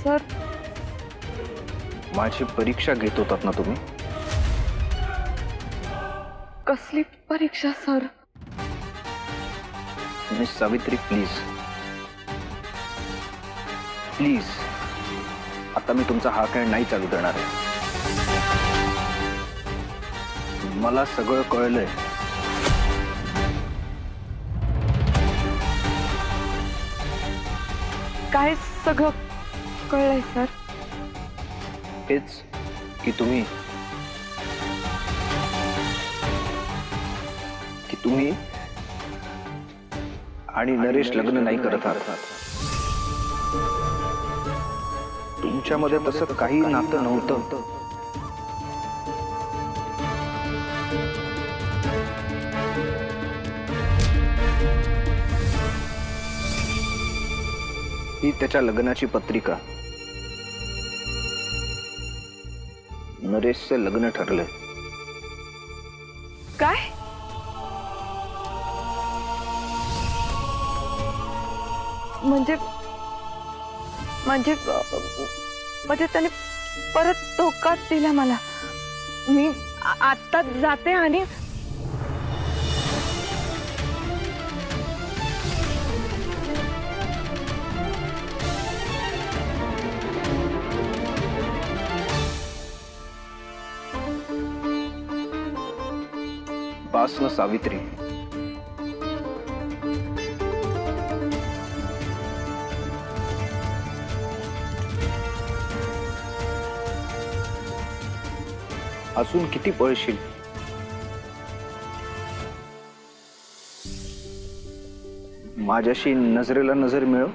सर माझी परीक्षा घेत होतात ना तुम्ही? कसली परीक्षा sir? Miss Savitri please please, आता मी तुमचा हा खेळ नाही चालू देणार आहे. मला सगळं कळलंय. काय सगळं कळलंय सर? हेच की तुम्ही आणि नरेश लग्न नाही करत आहात. तुमच्यामध्ये तसं काही नातं नव्हतं. ही त्याच्या लग्नाची पत्रिका. नरेशचं लग्न ठरलंय. काय? म्हणजे म्हणजे म्हणजे त्याने परत धोका दिला मला. मी आता जाते आणि बास न सावित्री. अजून किती पळशील? माझ्याशी नजरेला नजर मिळव.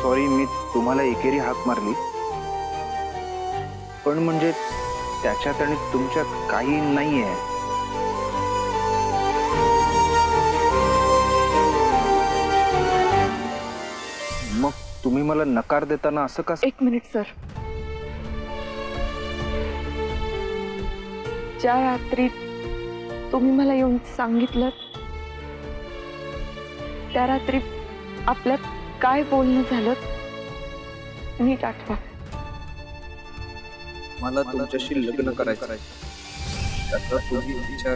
सॉरी, मी तुम्हाला एकेरी हाक मारली, पण म्हणजे त्याच्यात आणि तुमच्यात काही नाहीये. मग तुम्ही मला नकार देताना असं का? एक मिनिट सर. ज्या रात्री तुम्ही मला येऊन सांगितलं, त्या रात्री आपल्यात काय बोलणं झालं नीट आठवा. मला तुमच्याशी लग्न करायचं आहे. त्याचा तुम्ही विचार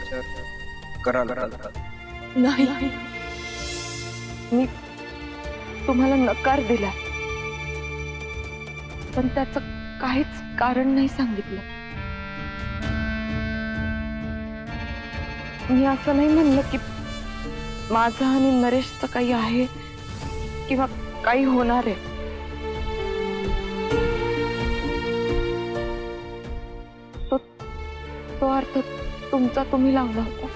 कराल. नाही, मी तुम्हाला नकार दिला, पण त्याचं काहीच कारण नाही सांगितलं. मी असं नाही म्हणलं की माझं आणि नरेशचं काही आहे किंवा काही होणार आहे. तो अर्थ तुमचा तुम्ही लावला होता.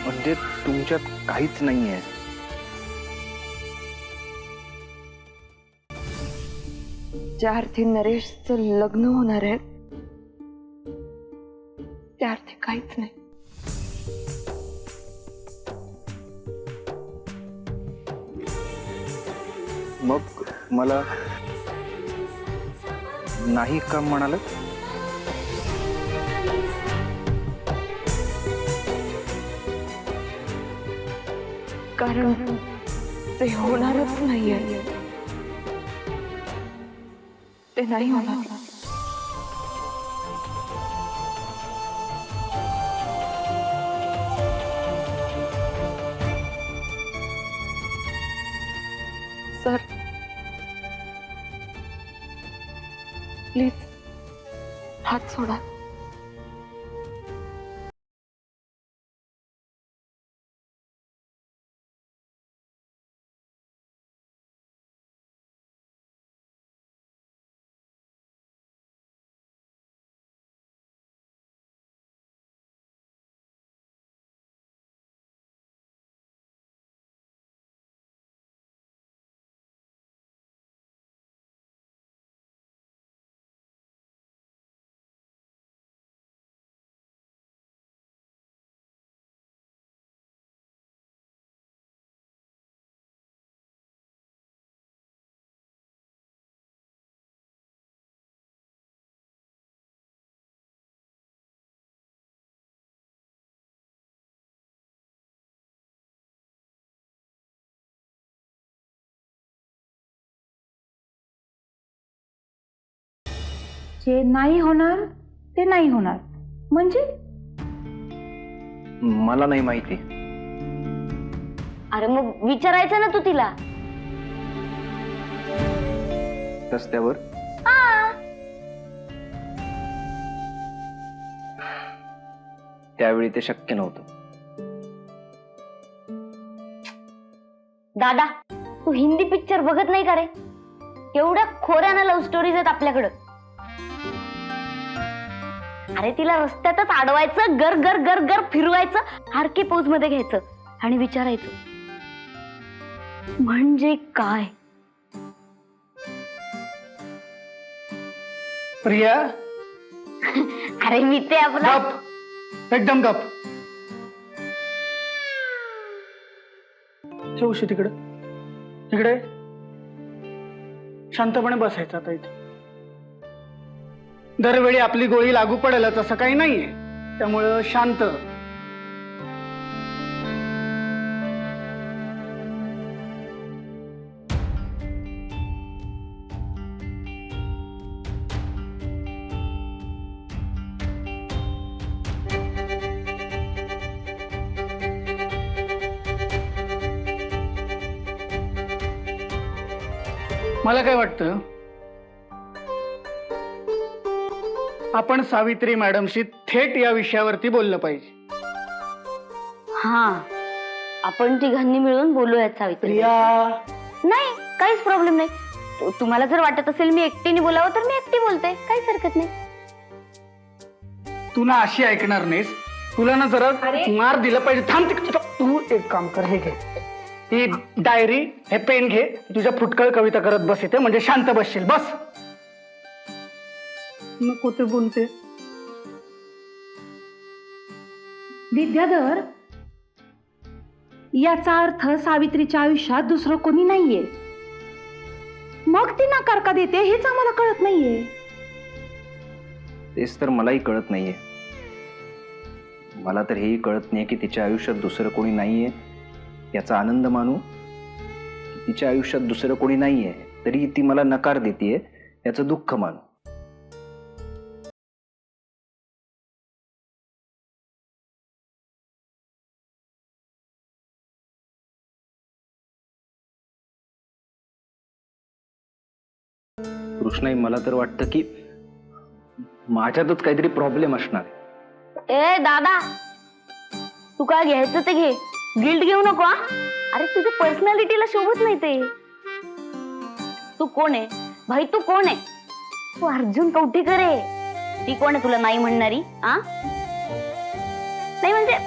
म्हणजे तुमच्यात काहीच नाहीये. ज्या अर्थी नरेशचं लग्न होणार आहे त्या अर्थी काहीच नाही. मग मला नाही का म्हणाल? कारण ते होणारच नाहीये. ते नाही होणार. सर प्लीज हात सोडा. जे नाही होणार ते नाही होणार म्हणजे? मला नाही माहिती. अरे मग विचारायचं ना तू तिला. रस्त्यावर त्यावेळी ते शक्य नव्हतं. दादा, तू हिंदी पिक्चर बघत नाही का रे? एवढ्या खोऱ्यानं लव्ह स्टोरीज आहेत आपल्याकडं. अरे तिला रस्त्यातच अडवायचं, गर गर गर गर फिरवायचं, हारके पोज मध्ये घ्यायचं आणि विचारायचं म्हणजे काय. प्रिया, अरे मी ते आपला गप, एकदम गप. ठेवशी तिकडे तिकडे शांतपणे बसायचं. आता इथे दरवेळी आपली गोळी लागू पडेलच असं काही नाहीये, त्यामुळं शांत. मला काय वाटतं, आपण सावित्री मॅडमशी थेट या विषयावरती बोललं पाहिजे. हा, आपण तिघांनी मिळून बोलूयात सावित्री. प्रिया, नाही, काहीच प्रॉब्लेम नाही. तुम्हाला जर वाटत असेल मी एकटीने बोलावं तर मी एकटी बोलते, काहीच हरकत नाही. तू ना अशी ऐकणार नाहीस. तुला ना जरा मार दिलं पाहिजे. थांब तिकडे. तू एक काम कर, हे घे, ही डायरी, हे पेन घे, तुझ्या फुटकळ कविता करत बस इथे, म्हणजे शांत बसशील. बस. नको ते बोलते. विद्याधर, याचा अर्थ सावित्रीच्या आयुष्यात दुसरं कोणी नाहीये. मग ती नकार का देते हेच आम्हाला कळत नाहीये. तेच तर मलाही कळत नाहीये. मला तर हेही कळत नाहीये की तिच्या आयुष्यात दुसरं कोणी नाहीये याचा आनंद मानू, तिच्या आयुष्यात दुसरं कोणी नाहीये तरी ती मला नकार देतेय याचं दुःख मान. कृष्णाई, मला तर वाटतं की माझ्यातच काहीतरी प्रॉब्लेम असणार. ए दादा, तू काय घ्यायचं ते घे, गिल्ट घेऊ नको हा. अरे तुझ्या पर्सनॅलिटीला शोभत नाही ते. तू कोण आहे भाई? तू कोण आहे? तू अर्जुन कवठेकर आहे. ती कोण आहे तुला नाही म्हणणारी? आ नाही म्हणजे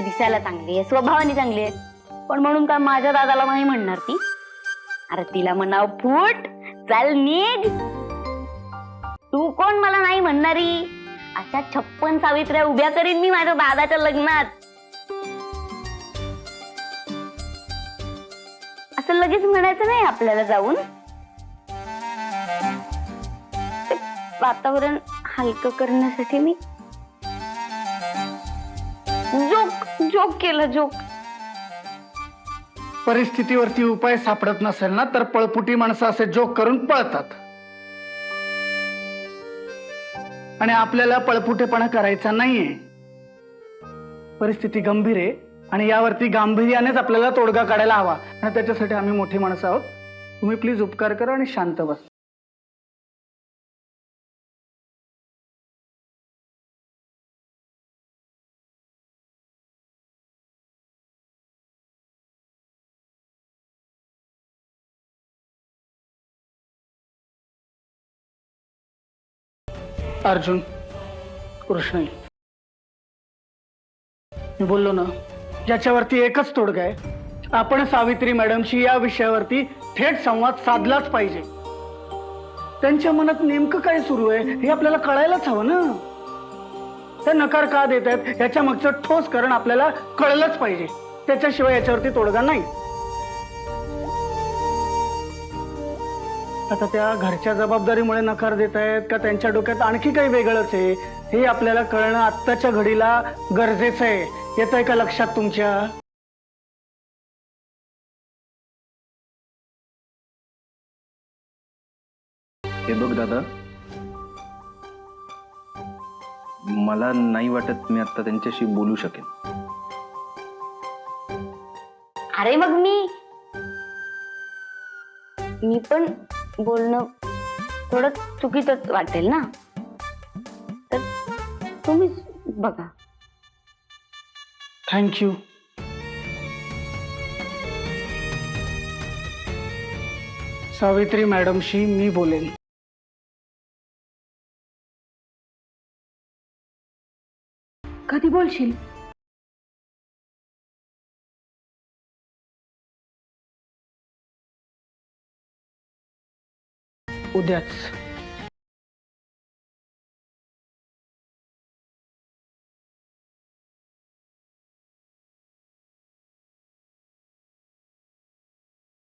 दिसायला चांगली आहे, स्वभावाने चांगली आहे, पण म्हणून काय माझ्या दादाला नाही म्हणणार ती? अरे तिला म्हणाव फूट, चल निघ. तू कोण मला नाही म्हणणारी? अशा 56 सावित्र्या उभ्या करीन मी माझ्या दादाच्या लग्नात. असं लगेच म्हणायचं नाही आपल्याला जाऊन. ते वातावरण हलकं करण्यासाठी मी जोक केला, जोक. परिस्थितीवरती उपाय सापडत नसेल ना तर पळपुटी माणसं असे जोक करून पळतात. आणि आपल्याला पळपुटेपणा करायचा नाहीये. परिस्थिती गंभीर आहे आणि यावरती गांभीर्यानेच आपल्याला तोडगा काढायला हवा. आणि त्याच्यासाठी आम्ही मोठी माणसं आहोत. तुम्ही प्लीज उपकार करा आणि शांत बस. अर्जुन, कृष्णाई, मी बोललो ना, याच्यावरती एकच तोडगा आहे. आपण सावित्री मॅडमशी या विषयावरती थेट संवाद साधलाच पाहिजे. त्यांच्या मनात नेमकं काय सुरू आहे हे आपल्याला कळायलाच हवं ना. त्या नकार का देत आहेत याच्या मागचं ठोस कारण आपल्याला कळलंच पाहिजे. त्याच्याशिवाय याच्यावरती तोडगा नाही. आता त्या घरच्या जबाबदारीमुळे नकार देत आहेत का त्यांच्या डोक्यात आणखी काही वेगळंच आहे हे आपल्याला कळणं आत्ताच्या घडीला गरजेचं आहे. येतंय का लक्षात तुमच्या? हे बघ दादा, मला नाही वाटत मी आता त्यांच्याशी बोलू शकेन. अरे मग मी पण बोलणं थोडं चुकीचंच वाटेल ना, तर तुम्हीच बघा. थँक्यू. सावित्री मॅडमशी मी बोलेन. कधी बोलशील? उद्याच.